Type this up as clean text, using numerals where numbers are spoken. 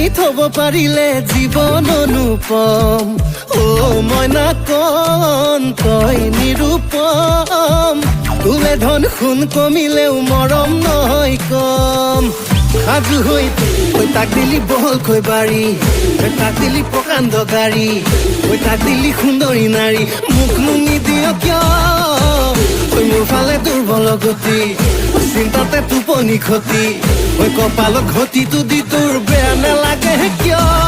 জানি থব পাৰিলে জীৱন অনুপম ও মইনা কণ তই নিৰূপম তোলে ধন সোণ কমিলেও মৰম নহয় কম সাজু হৈ তই তাক দিলি বহলকৈ বাৰী তই তাক দিলি প্ৰকাণ্ড গাড়ী তই তাক দিলি সুন্দৰী নাৰী মোক নুঙি দিয় কিয় তই মোৰ ফালে দুৰ্বল গতি চিন্তাতে টোপনি ক্ষতি ঐ কপালত ঘটিটো দি তোৰ বেয়া নালাগে কিয়